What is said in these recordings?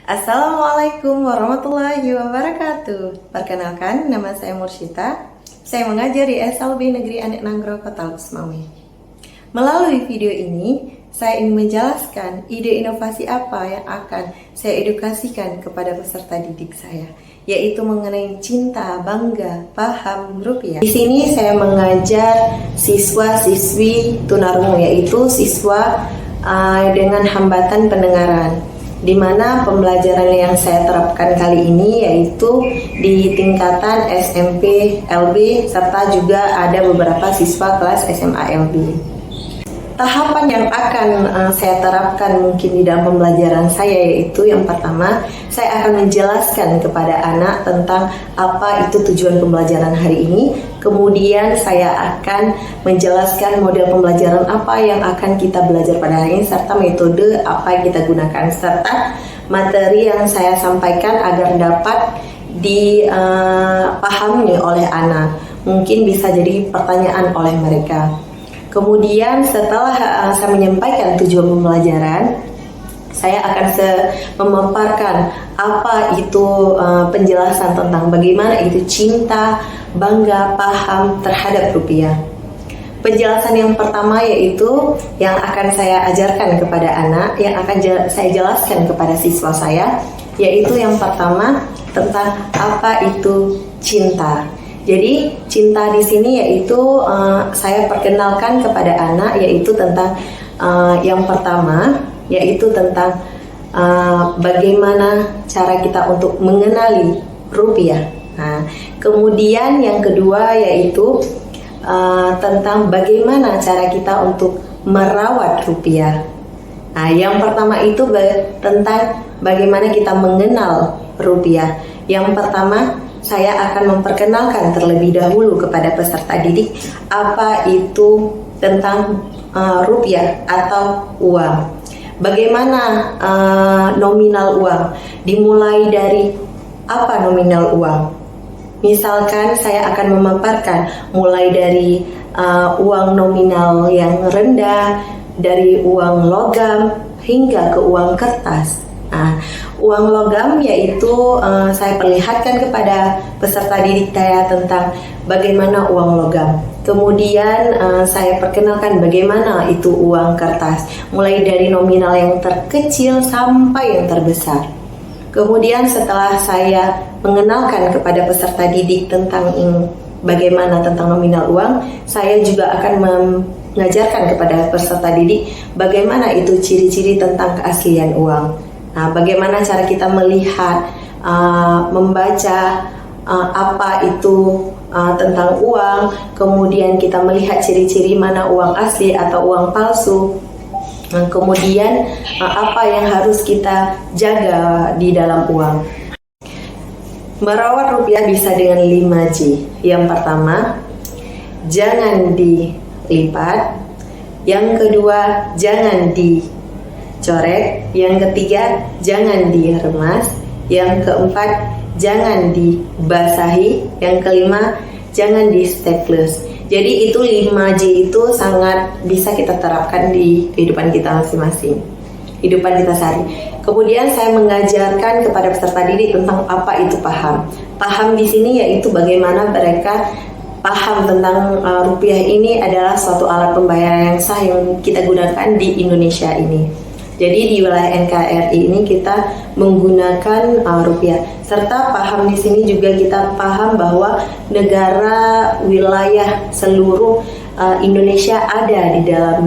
Assalamualaikum warahmatullahi wabarakatuh. Perkenalkan, nama saya Mursyita. Saya mengajar di SLB Negeri Anek Nanggro, Kota Lusmawi. Melalui video ini, saya ingin menjelaskan ide inovasi apa yang akan saya edukasikan kepada peserta didik saya, yaitu mengenai cinta, bangga, paham rupiah. Di sini saya mengajar siswa-siswi tunarungu, yaitu siswa dengan hambatan pendengaran, di mana pembelajaran yang saya terapkan kali ini yaitu di tingkatan SMP LB serta juga ada beberapa siswa kelas SMA LB. Tahapan yang akan saya terapkan mungkin di dalam pembelajaran saya yaitu yang pertama, saya akan menjelaskan kepada anak tentang apa itu tujuan pembelajaran hari ini. Kemudian saya akan menjelaskan model pembelajaran apa yang akan kita belajar pada hari ini serta metode apa yang kita gunakan serta materi yang saya sampaikan agar dapat dipahami oleh anak. Mungkin bisa jadi pertanyaan oleh mereka. Kemudian setelah saya menyampaikan tujuan pembelajaran, saya akan memaparkan apa itu penjelasan tentang bagaimana itu cinta, bangga, paham terhadap rupiah. Penjelasan yang pertama yaitu yang akan saya ajarkan kepada anak, yang akan saya jelaskan kepada siswa saya, yaitu yang pertama tentang apa itu cinta. Jadi cinta di sini yaitu saya perkenalkan kepada anak yaitu tentang yang pertama yaitu tentang bagaimana cara kita untuk mengenali rupiah. Nah, kemudian yang kedua yaitu tentang bagaimana cara kita untuk merawat rupiah. Nah, yang pertama itu tentang bagaimana kita mengenal rupiah. Yang pertama, saya akan memperkenalkan terlebih dahulu kepada peserta didik apa itu tentang rupiah atau uang. Bagaimana nominal uang? Dimulai dari apa nominal uang? Misalkan saya akan memaparkan mulai dari uang nominal yang rendah, dari uang logam hingga ke uang kertas. Nah, uang logam yaitu saya perlihatkan kepada peserta didik saya tentang bagaimana uang logam. Kemudian saya perkenalkan bagaimana itu uang kertas, mulai dari nominal yang terkecil sampai yang terbesar. Kemudian setelah saya mengenalkan kepada peserta didik tentang bagaimana tentang nominal uang, saya juga akan mengajarkan kepada peserta didik bagaimana itu ciri-ciri tentang keaslian uang. Nah, bagaimana cara kita melihat, membaca apa itu tentang uang, kemudian kita melihat ciri-ciri mana uang asli atau uang palsu. Nah, kemudian apa yang harus kita jaga di dalam uang. Merawat rupiah bisa dengan 5J. Yang pertama, jangan dilipat. Yang kedua, jangan dicoret. Yang ketiga, jangan diremas. Yang keempat, jangan dibasahi. Yang kelima, jangan di staples. Jadi itu 5J itu sangat bisa kita terapkan di kehidupan kita masing-masing, kehidupan kita sehari. Kemudian saya mengajarkan kepada peserta didik tentang apa itu paham. Paham di sini yaitu bagaimana mereka paham tentang rupiah ini adalah suatu alat pembayaran yang sah yang kita gunakan di Indonesia ini. Jadi di wilayah NKRI ini kita menggunakan rupiah. Serta paham di sini juga kita paham bahwa negara wilayah seluruh Indonesia ada di dalam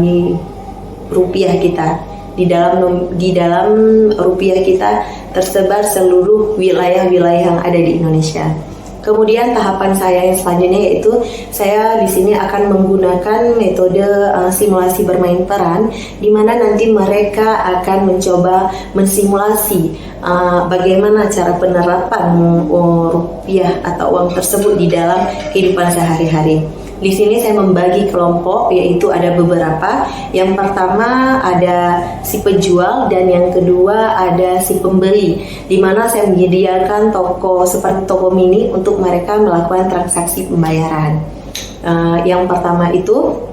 rupiah kita. Di dalam rupiah kita tersebar seluruh wilayah-wilayah yang ada di Indonesia. Kemudian tahapan saya yang selanjutnya yaitu saya di sini akan menggunakan metode simulasi bermain peran, di mana nanti mereka akan mencoba mensimulasi bagaimana cara penerapan rupiah atau uang tersebut di dalam kehidupan sehari-hari. Di sini saya membagi kelompok yaitu ada beberapa. Yang pertama ada si penjual dan yang kedua ada si pembeli, di mana saya menyediakan toko seperti toko mini untuk mereka melakukan transaksi pembayaran. Yang pertama itu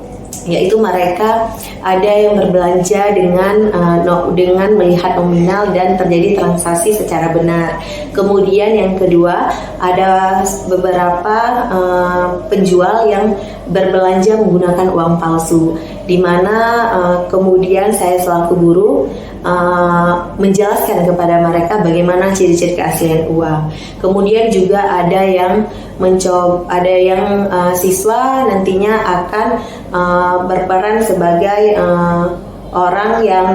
yaitu mereka ada yang berbelanja dengan melihat nominal dan terjadi transaksi secara benar. Kemudian yang kedua, ada beberapa penjual yang berbelanja menggunakan uang palsu, di mana kemudian saya selaku guru menjelaskan kepada mereka bagaimana ciri-ciri keaslian uang. Kemudian juga ada yang siswa nantinya akan berperan sebagai orang yang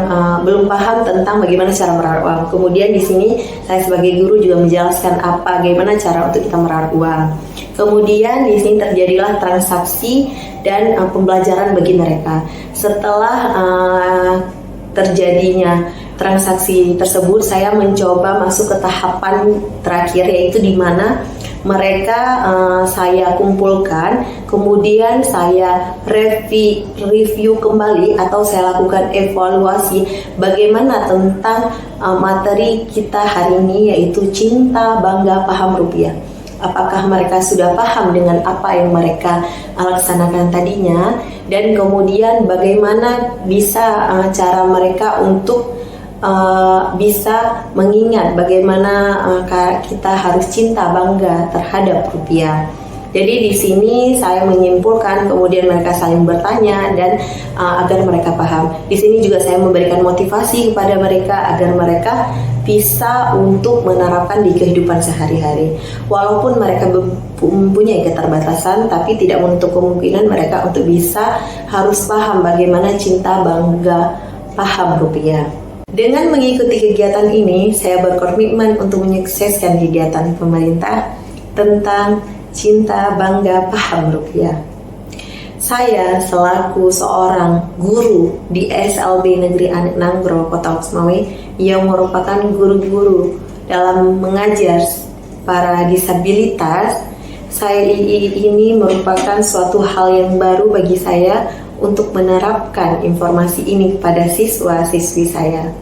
belum paham tentang bagaimana cara merawat uang. Kemudian di sini saya sebagai guru juga menjelaskan bagaimana cara untuk kita merawat uang. Kemudian di sini terjadilah transaksi dan pembelajaran bagi mereka. Setelah terjadinya transaksi tersebut, saya mencoba masuk ke tahapan terakhir, yaitu di mana mereka saya kumpulkan, kemudian saya review kembali atau saya lakukan evaluasi bagaimana tentang materi kita hari ini, yaitu cinta, bangga, paham rupiah. Apakah mereka sudah paham dengan apa yang mereka laksanakan tadinya, dan kemudian bagaimana bisa cara mereka untuk bisa mengingat bagaimana kita harus cinta, bangga terhadap rupiah. Jadi di sini saya menyimpulkan, kemudian mereka saling bertanya dan agar mereka paham. Di sini juga saya memberikan motivasi kepada mereka agar mereka bisa untuk menerapkan di kehidupan sehari-hari. Walaupun mereka mempunyai keterbatasan, tapi tidak menutup kemungkinan mereka untuk bisa harus paham bagaimana cinta, bangga, paham rupiah. Dengan mengikuti kegiatan ini, saya berkomitmen untuk menyukseskan kegiatan pemerintah tentang cinta, bangga, paham rupiah. Saya selaku seorang guru di SLB Negeri Anak Nanggro, Kota Loksmawe, yang merupakan guru-guru dalam mengajar para disabilitas, ini merupakan suatu hal yang baru bagi saya untuk menerapkan informasi ini kepada siswa-siswi saya.